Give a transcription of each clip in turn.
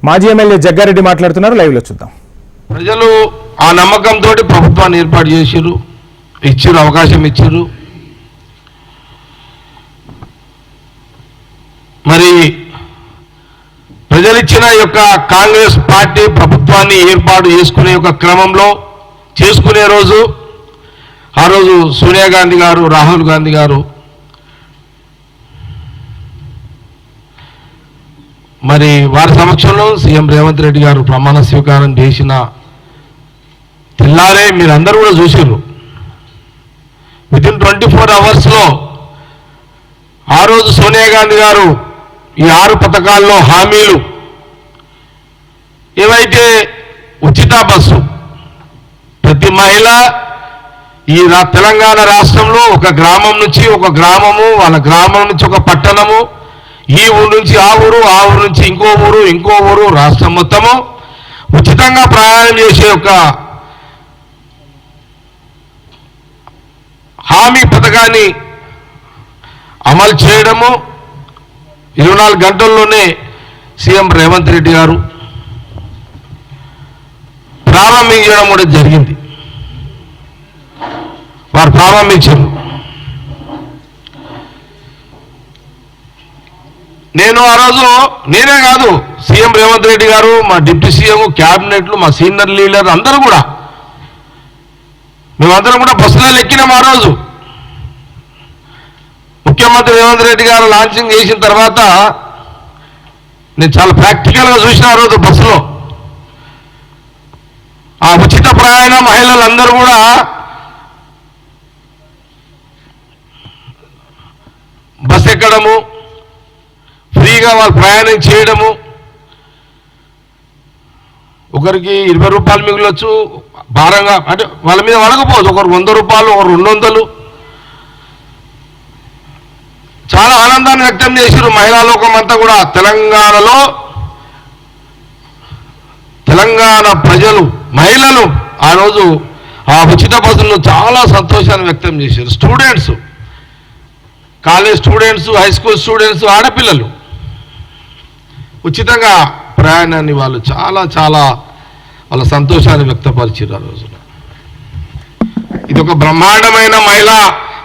మాజీ ఎమ్మెల్యే జగ్గారెడ్డి మాట్లాడుతున్నారు, లైవ్ లో చూద్దాం. ప్రజలు ఆ నమ్మకంతో ప్రభుత్వాన్ని ఏర్పాటు చేసిరు, ఇచ్చిరు, అవకాశం ఇచ్చిరు. మరి ప్రజలిచ్చిన యొక్క కాంగ్రెస్ పార్టీ ప్రభుత్వాన్ని ఏర్పాటు చేసుకునే యొక్క క్రమంలో చేసుకునే రోజు ఆ రోజు సోనియా గాంధీ గారు, రాహుల్ గాంధీ గారు మరి వారి సమక్షంలో సీఎం రేవంత్ రెడ్డి గారు ప్రమాణ స్వీకారం చేసిన తెల్లారే మీరందరూ కూడా చూసారు. వితిన్ 24 అవర్స్లో ఆ రోజు సోనియా గాంధీ గారు ఈ 6 పథకాల్లో హామీలు ఏవైతే ఉచిత బస్సు ప్రతి మహిళ ఈ తెలంగాణ రాష్ట్రంలో ఒక గ్రామం నుంచి ఒక గ్రామము, వాళ్ళ గ్రామం నుంచి ఒక పట్టణము, ఈ ఊరు నుంచి ఆ ఊరు, ఆ ఊరు నుంచి ఇంకో ఊరు, ఇంకో ఊరు, రాష్ట్రం మొత్తము ఉచితంగా ప్రయాణం చేసే ఒక హామీ పథకాన్ని అమలు చేయడము 24 గంటల్లోనే సీఎం రేవంత్ రెడ్డి గారు ప్రారంభించడం కూడా జరిగింది. వారు ప్రారంభించారు. నేను ఆ రోజు నేనే కాదు, సీఎం రేవంత్ రెడ్డి గారు, మా డిప్యూటీ సీఎం, క్యాబినెట్లు, మా సీనియర్ లీడర్ అందరూ కూడా మేమందరం కూడా బస్సులలో ఎక్కినాం. ఆ రోజు ముఖ్యమంత్రి రేవంత్ రెడ్డి గారు లాంచింగ్ చేసిన తర్వాత నేను చాలా ప్రాక్టికల్గా చూసిన ఆ రోజు బస్సులో ఆ ఉచిత ప్రయాణ మహిళలందరూ కూడా బస్ ఎక్కడము, ఫ్రీగా వాళ్ళు ప్రయాణం చేయడము, ఒకరికి 20 రూపాయలు మిగిలొచ్చు, భారంగా అంటే వాళ్ళ మీద వడకపోదు, ఒకరు 100 రూపాయలు, ఒకరు 200. చాలా ఆనందాన్ని వ్యక్తం చేశారు మహిళా లోకం అంతా కూడా. తెలంగాణలో తెలంగాణ ప్రజలు, మహిళలు ఆ రోజు ఆ ఉచిత బస్సులను చాలా సంతోషాన్ని వ్యక్తం చేశారు. Students, college students, high school students, ఆడపిల్లలు ఉచితంగా ప్రయాణాన్ని వాళ్ళు చాలా చాలా వాళ్ళ సంతోషాన్ని వ్యక్తపరిచారు ఆ రోజున. ఇది ఒక బ్రహ్మాండమైన మహిళా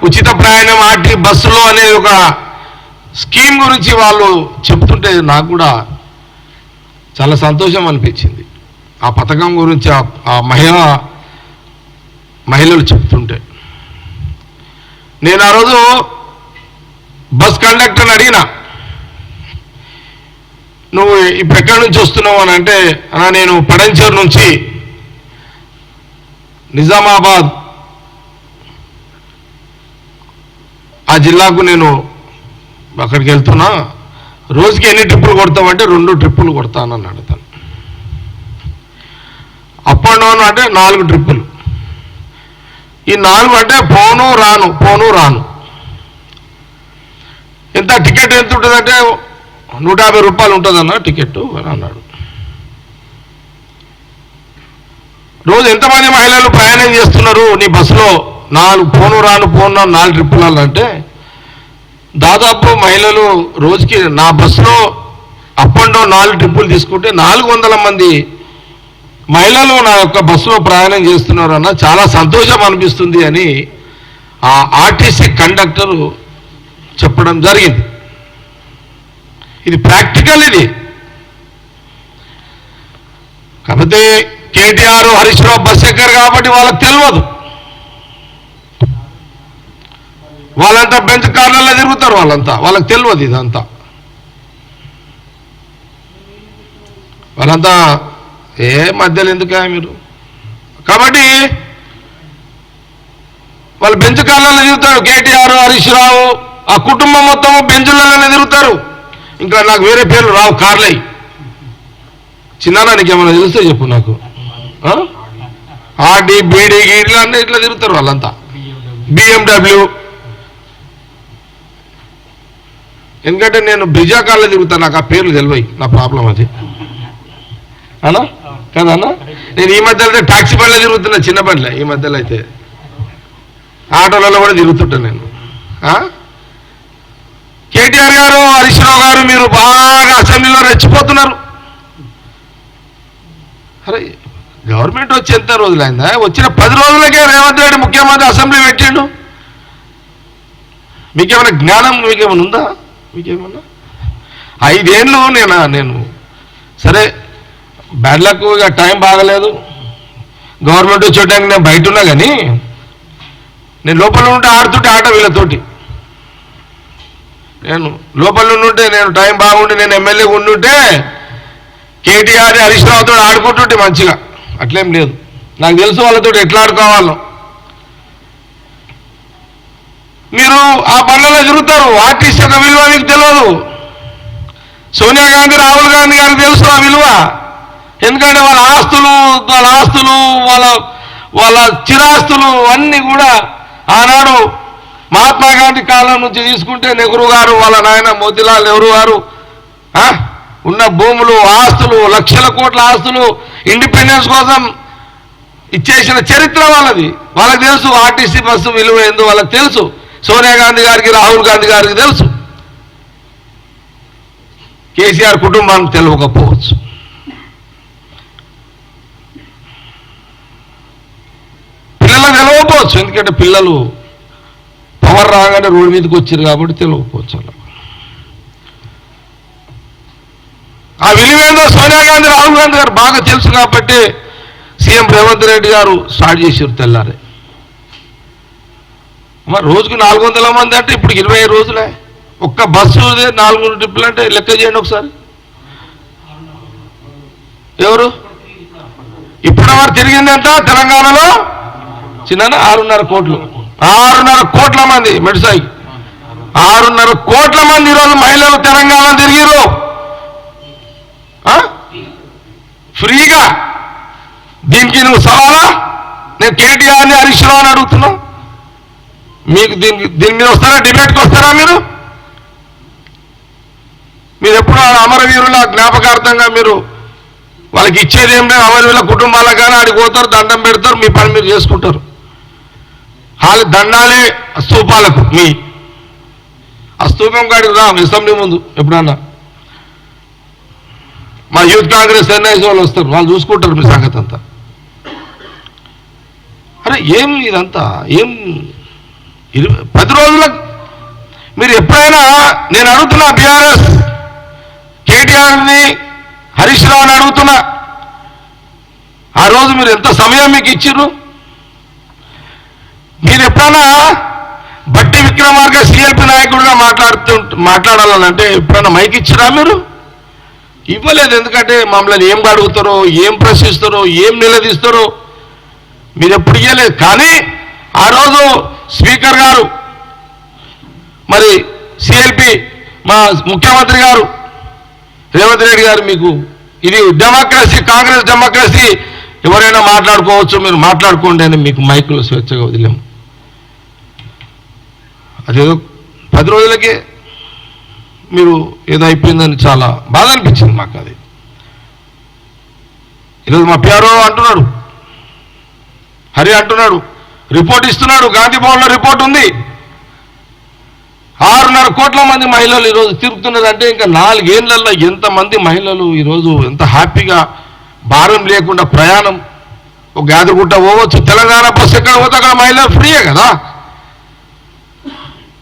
ఉచిత ప్రయాణం ఆర్టీ బస్సులో అనే ఒక స్కీమ్ గురించి వాళ్ళు చెప్తుంటే నాకు కూడా చాలా సంతోషం అనిపించింది. ఆ పథకం గురించి ఆ మహిళలు చెప్తుంటే నేను ఆ రోజు బస్ కండక్టర్ని అడిగినా, నువ్వు ఇప్పుడు ఎక్కడి నుంచి వస్తున్నావు అని అంటే, నేను పడంచేరు నుంచి నిజామాబాద్ ఆ జిల్లాకు నేను అక్కడికి వెళ్తున్నా, రోజుకి ఎన్ని ట్రిప్పులు కొడతామంటే 2 ట్రిప్పులు కొడతానన్నాడు తను. అప్ అండ్ డౌన్ అంటే 4 ట్రిప్పులు. ఈ 4 అంటే పోను రాను. ఎంత టికెట్ ఎంత ఉంటుందంటే 150 రూపాయలు ఉంటుందన్న టికెట్ అని అన్నాడు. రోజు ఎంతమంది మహిళలు ప్రయాణం చేస్తున్నారు నీ బస్సులో? 4 పోను రాను 4 ట్రిప్పులు అంటే దాదాపు మహిళలు రోజుకి నా బస్సులో అప్ అండ్ డౌన్ 4 ట్రిప్పులు తీసుకుంటే 400 మంది మహిళలు నా యొక్క బస్సులో ప్రయాణం చేస్తున్నారన్న చాలా సంతోషం అనిపిస్తుంది అని ఆ ఆర్టీసీ కండక్టరు చెప్పడం జరిగింది. ఇది ప్రాక్టికల్. ఇది కాకపోతే కేటీఆర్, హరీష్ రావు బస్ ఎక్కరు కాబట్టి వాళ్ళకి తెలియదు. వాళ్ళంతా బెంచ్ కార్లలో తిరుగుతారు, వాళ్ళకి తెలియదు ఇదంతా. వాళ్ళంతా మధ్యలో ఎందుకా మీరు? కాబట్టి వాళ్ళు బెంచ్ కార్లలో తిరుగుతారు. కేటీఆర్, హరీష్ రావు ఆ కుటుంబం మొత్తం బెంచులలోనే తిరుగుతారు. ఇంకా నాకు వేరే పేర్లు రావు, కార్లై. చిన్న నీకు ఏమైనా తెలిస్తే చెప్పు నాకు. ఆర్డీ, బీడీ, గీడీ అన్నీ ఇట్లా తిరుగుతారు వాళ్ళంతా. BMW. ఎందుకంటే నేను బ్రిజా కార్లో తిరుగుతాను, నాకు ఆ పేర్లు తెలివై. నా ప్రాబ్లం అది అన్నా కదా అన్న. నేను ఈ మధ్యలో అయితే టాక్సీ బండ్లో తిరుగుతున్నా, చిన్న బండ్లే. ఈ మధ్యలో అయితే ఆటోలలో కూడా తిరుగుతుంటాను నేను. కేటీఆర్ గారు, హరీష్ రావు గారు మీరు బాగా అసెంబ్లీలో రెచ్చిపోతున్నారు. అరే గవర్నమెంట్ వచ్చి ఎంత రోజులైందా? వచ్చిన 10 రోజులకే రేవంత్ రెడ్డి ముఖ్యమంత్రి అసెంబ్లీ పెట్టిండు. మీకేమైనా జ్ఞానం మీకేమైనా ఉందా? మీకేమన్నా 5 ఏళ్ళు నేను సరే బ్యాడ్ లక్, ఇక టైం బాగలేదు, గవర్నమెంట్ వచ్చేటానికి నేను బయట ఉన్నా, కానీ నేను లోపల ఉంటే ఆడుతుంటే ఆట వీళ్ళతోటి, నేను లోపల ఉంటే నేను టైం బాగుండి నేను ఎమ్మెల్యే ఉండుంటే కేటీఆర్ హరీష్ రావుతో ఆడుకుంటుంటే మంచిగా. అట్లేం లేదు, నాకు తెలుసు వాళ్ళతో ఎట్లా ఆడుకోవాలో. మీరు ఆ పనులలో తిరుగుతారు, ఆర్టీసీ యొక్క విలువ మీకు తెలియదు. సోనియా గాంధీ రాహుల్ గాంధీ గారికి తెలుసు ఆ విలువ. ఎందుకంటే వాళ్ళ ఆస్తులు వాళ్ళ చిరాస్తులు అన్నీ కూడా ఆనాడు మహాత్మా గాంధీ కాలం నుంచి తీసుకుంటే నెహ్రూ గారు, వాళ్ళ నాయన మోతీలాల్ నెహ్రూ గారు ఉన్న భూములు, ఆస్తులు, లక్షల కోట్ల ఆస్తులు ఇండిపెండెన్స్ కోసం ఇచ్చేసిన చరిత్ర వాళ్ళది. వాళ్ళకి తెలుసు ఆర్టీసీ బస్సు విలువ ఏందో వాళ్ళకి తెలుసు. సోనియా గాంధీ గారికి, రాహుల్ గాంధీ గారికి తెలుసు. కేసీఆర్ కుటుంబానికి తెలియకపోవచ్చు. పిల్లలకు తెలియకపోవచ్చు, ఎందుకంటే పిల్లలు పవర్ రాగానే రోడ్డు మీదకి వచ్చారు కాబట్టి తెలియకపోవచ్చు. అలా ఆ విలువేందో సోనియా గాంధీ, రాహుల్ గాంధీ గారు బాగా తెలుసు కాబట్టి సీఎం రేవంత్ రెడ్డి గారు స్టార్ట్ చేశారు తెల్లారే. మరి రోజుకు 400 మంది అంటే ఇప్పుడు 25 రోజులే. ఒక్క బస్సు 4 ట్రిప్పులు అంటే లెక్క చేయండి ఒకసారి. ఎవరు ఇప్పుడు వారు తిరిగింది ఎంత తెలంగాణలో? చిన్న 6.5 కోట్లు, 6.5 కోట్ల మంది మెడిసాయి, 6.5 కోట్ల మంది ఈరోజు మహిళలు తెలంగాణ తిరిగిరు ఫ్రీగా. దీనికి నువ్వు సవాలా? నేను కేటీఆర్ని, హరీష్ రావుని అడుగుతున్నా. మీకు దీని మీద వస్తారా? డిబేట్కి వస్తారా? మీరు ఎప్పుడు అమరవీరుల జ్ఞాపకార్థంగా మీరు వాళ్ళకి ఇచ్చేది ఏం లేదు. అమరవీరుల కుటుంబాలకు కానీ ఆడికి పోతారు, దండం పెడతారు, మీ పని మీరు చేసుకుంటారు. వాళ్ళ దండాలే స్తూపాలకు. మీ ఆ స్తూపం కాడికి రా అసెంబ్లీ ముందు ఎప్పుడన్నా. మా యూత్ కాంగ్రెస్ ఎన్ఐసి వాళ్ళు వస్తారు, వాళ్ళు చూసుకుంటారు మీ సంగతి అంతా. అరే ఏం ఇదంతా ఏం 10 రోజులకు మీరు ఎప్పుడైనా నేను అడుగుతున్నా, బీఆర్ఎస్ కేటీఆర్ని, హరీష్ రావుని అడుగుతున్నా, ఆ రోజు మీరు ఎంత సమయం మీకు ఇచ్చిర్రు? మీరు ఎప్పుడైనా బట్టి విక్రమార్క సిఎల్పి నాయకుడిగా మాట్లాడాలంటే ఎప్పుడైనా మైక్ ఇచ్చిరా? మీరు ఇవ్వలేదు. ఎందుకంటే మమ్మల్ని ఏం అడుగుతారో, ఏం ప్రశ్నిస్తారో, ఏం నిలదీస్తారో మీరు ఎప్పుడు ఇవ్వలేదు. కానీ ఆ రోజు స్పీకర్ గారు, మరి సిఎల్పి మా ముఖ్యమంత్రి గారు రేవంత్ రెడ్డి గారు, మీకు ఇది డెమోక్రసీ, కాంగ్రెస్ డెమోక్రసీ, ఎవరైనా మాట్లాడుకోవచ్చు, మీరు మాట్లాడుకోండి అని మీకు మైకులు స్వేచ్ఛగా వదిలేము. అదేదో 10 రోజులకే మీరు ఏదో అయిపోయిందని చాలా బాధ అనిపించింది మాకు. అది ఈరోజు మా పిఆర్ఓ అంటున్నాడు, హరి అంటున్నాడు, రిపోర్ట్ ఇస్తున్నాడు, గాంధీ భవన్లో రిపోర్ట్ ఉంది. 6.5 కోట్ల మంది మహిళలు ఈరోజు తిరుగుతున్నదంటే ఇంకా 4 ఏళ్లలో ఎంతమంది మహిళలు ఈరోజు ఎంత హ్యాపీగా భారం లేకుండా ప్రయాణం. ఒక యాదగిరిగుట్ట పోవచ్చు, తెలంగాణ బస్సు ఎక్కడ పోతే అక్కడ మహిళలు ఫ్రీయే కదా.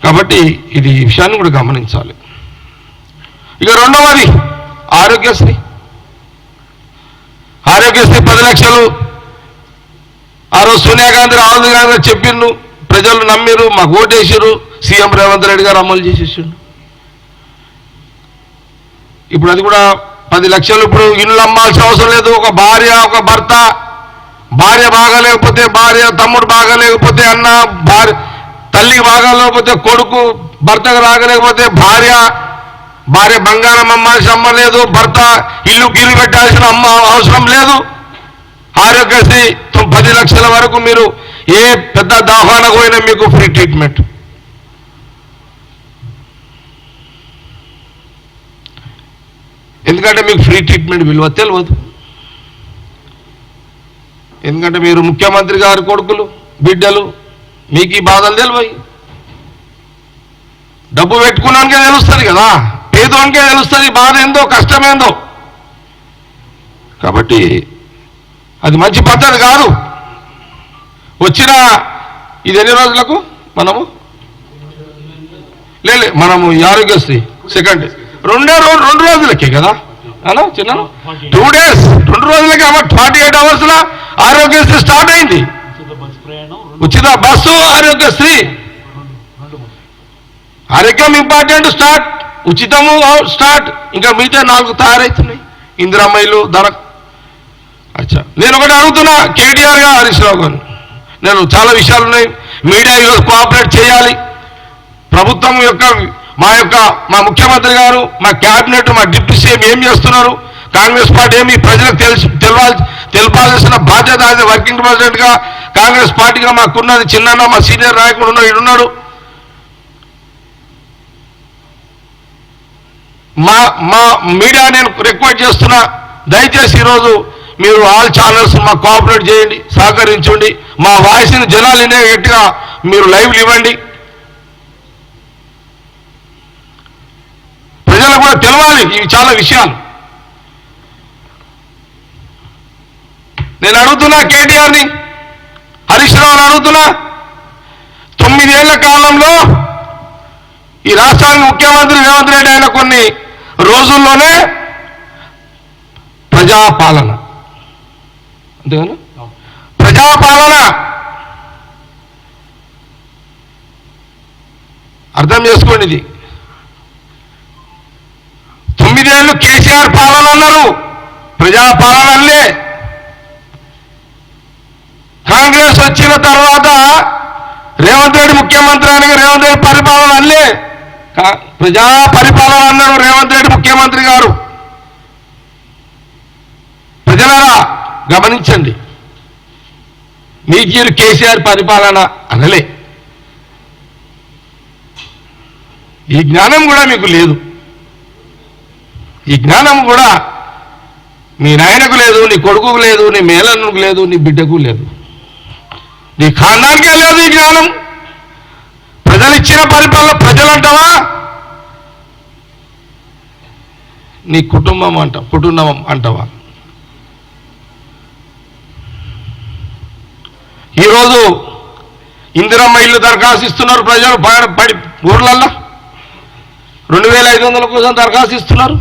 కాబట్టి ఇది ఈ విషయాన్ని కూడా గమనించాలి. ఇక రెండవది ఆరోగ్యశ్రీ. 10 లక్షలు ఆ రోజు సోనియా గాంధీ, రాహుల్ గాంధీ చెప్పిండు, ప్రజలు నమ్మిరు, మాకు ఓటేసారు, సీఎం రేవంత్ రెడ్డి గారు అమలు చేసేసిండు. ఇప్పుడు అది కూడా 10 లక్షలు. ఇప్పుడు ఇల్లు అమ్మాల్సిన అవసరం లేదు. ఒక భార్య, ఒక భర్త, భార్య బాగాలేకపోతే భార్య, తమ్ముడు బాగాలేకపోతే అన్న, తల్లికి బాగాలేకపోతే కొడుకు, భర్తకు రాగలేకపోతే భార్య బంగారం అమ్మాల్సిన అమ్మ లేదు, భర్త ఇల్లు పెట్టాల్సిన అమ్మ అవసరం లేదు. ఆరోగ్యశ్రీ 10 లక్షల వరకు మీరు ఏ పెద్ద దవాఖానకు పోయినా మీకు ఫ్రీ ట్రీట్మెంట్. ఎందుకంటే మీకు ఫ్రీ ట్రీట్మెంట్ విలువ తెలియదు. ఎందుకంటే మీరు ముఖ్యమంత్రి గారి కొడుకులు, బిడ్డలు, మీకు ఈ బాధలు తెలివయి. డబ్బు పెట్టుకున్నానికే తెలుస్తుంది కదా, పేదోనికే తెలుస్తుంది బాధ ఏందో, కష్టమేందో. కాబట్టి అది మంచి పద్ధతి కాదు. వచ్చిన ఇది ఎన్ని రోజులకు మనము ఈ ఆరోగ్యశ్రీ సెకండ్ 2 రోజులకే కదా అలా చిన్న 2 days 2 రోజులకే 48 hours ఆరోగ్యశ్రీ స్టార్ట్ అయింది. ఉచిత బస్సు ఆరోగ్యశ్రీ, ఆరోగ్యం ఇంపార్టెంట్ స్టార్ట్, ఉచితము స్టార్ట్, ఇంకా మిగతా 4 తయారవుతున్నాయి ఇందిరమ్మలు ధర. అచ్చా, నేను ఒకటి అడుగుతున్నా కేటీఆర్ గా హరీష్ రావు గారు, నేను చాలా విషయాలు ఉన్నాయి, మీడియా ఈరోజు కోఆపరేట్ చేయాలి. ప్రభుత్వం మా ముఖ్యమంత్రి గారు, మా క్యాబినెట్, మా డిప్యూటీ సీఎం ఏం చేస్తున్నారు, కాంగ్రెస్ పార్టీ ఏమి ప్రజలకు తెలపాల్సిన బాధ్యత. అది వర్కింగ్ ప్రెసిడెంట్ గా కాంగ్రెస్ పార్టీగా మాకున్నది. చిన్న మా సీనియర్ నాయకుడు ఉన్నాడు. మా మీడియా నేను రిక్వెస్ట్ చేస్తున్నా, దయచేసి ఈరోజు మీరు ఆల్ ఛానల్స్ మాకు కోఆపరేట్ చేయండి, సహకరించండి. మా వాయిస్ని జనాలు వినేట్టుగా మీరు లైవ్లు ఇవ్వండి. ప్రజలకు కూడా తెలవాలి ఇవి చాలా విషయాలు. నేను అడుగుతున్నా కేటీఆర్ని, హరీష్ రావుని అడుగుతున్నా, 9 ఏళ్ల కాలంలో ఈ రాష్ట్రానికి ముఖ్యమంత్రి రేవంత్ రెడ్డి అయిన కొన్ని రోజుల్లోనే ప్రజాపాలన, అంతేనా, ప్రజాపాలన అర్థం చేసుకోండి. ఇది 9 ఏళ్ళు కేసీఆర్ పాలన అన్నారు, ప్రజాపాలనలే. కాంగ్రెస్ వచ్చిన తర్వాత రేవంత్ రెడ్డి ముఖ్యమంత్రి అని రేవంత్ రెడ్డి పరిపాలన అల్లే, ప్రజా పరిపాలన అన్నారు రేవంత్ రెడ్డి ముఖ్యమంత్రి గారు. ప్రజలారా గమనించండి, మీకు కేసీఆర్ పరిపాలన అనలే. ఈ జ్ఞానం కూడా మీకు లేదు. ఈ జ్ఞానం కూడా మీ నాయనకు లేదు, నీ కొడుకుకు లేదు, నీ మేనన్నుకు లేదు, నీ బిడ్డకు లేదు, నీ ఖాందానికే లేదు ఈ జ్ఞానం. ప్రజలు ఇచ్చిన పరిపాలన ప్రజలంటావా, నీ కుటుంబం అంటావా? ఈరోజు ఇందిరమ్మ ఇల్లు దరఖాస్తు ఇస్తున్నారు ప్రజలు ఊర్లల్లో. 2500 కోసం దరఖాస్తు ఇస్తున్నారు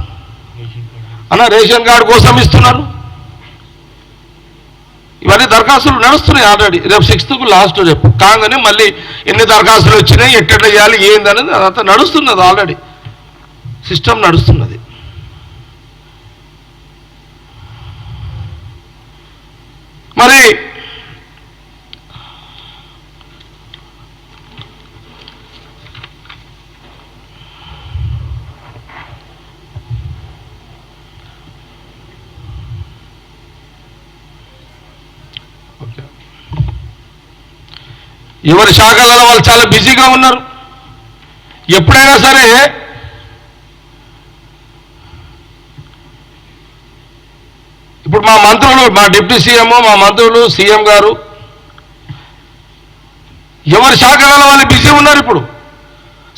అన్న, రేషన్ కార్డు కోసం ఇస్తున్నారు. ఇవన్నీ దరఖాస్తులు నడుస్తున్నాయి ఆల్రెడీ. రేపు 6th లాస్ట్, రేపు కాగానే మళ్ళీ ఎన్ని దరఖాస్తులు వచ్చినాయి, ఎట్లా చేయాలి, ఏందనేది అదంతా నడుస్తున్నది. ఆల్రెడీ సిస్టమ్ నడుస్తున్నది. మరి ఎవరి శాఖలలో వాళ్ళు చాలా బిజీగా ఉన్నారు. ఎప్పుడైనా సరే ఇప్పుడు మా మంత్రులు, మా డిప్యూటీ సీఎం, మా మంత్రులు, సీఎం గారు ఎవరి శాఖలలో వాళ్ళు బిజీ ఉన్నారు. ఇప్పుడు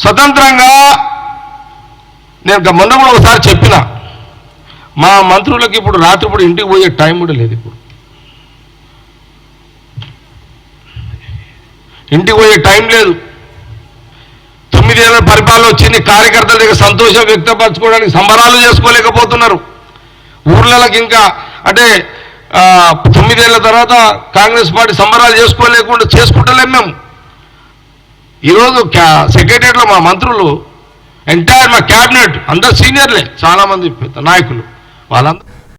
స్వతంత్రంగా నేను మొన్న కూడా ఒకసారి చెప్పిన, మా మంత్రులకు ఇప్పుడు రాత్రిపూట ఇంటికి పోయే టైం కూడా లేదు. ఇప్పుడు ఇంటికి పోయే టైం లేదు. 9 ఏళ్ళ పరిపాలన వచ్చింది. కార్యకర్తల దగ్గర సంతోషం వ్యక్తపరచుకోవడానికి సంబరాలు చేసుకోలేకపోతున్నారు. ఊర్లకి ఇంకా అంటే 9 ఏళ్ల తర్వాత కాంగ్రెస్ పార్టీ సంబరాలు చేసుకుంటలేము మేము. ఈరోజు సెక్రటరియట్లో మా మంత్రులు, ఎంటైర్ మా క్యాబినెట్ అందరు సీనియర్లే, చాలామంది పెద్ద నాయకులు, వాళ్ళందరూ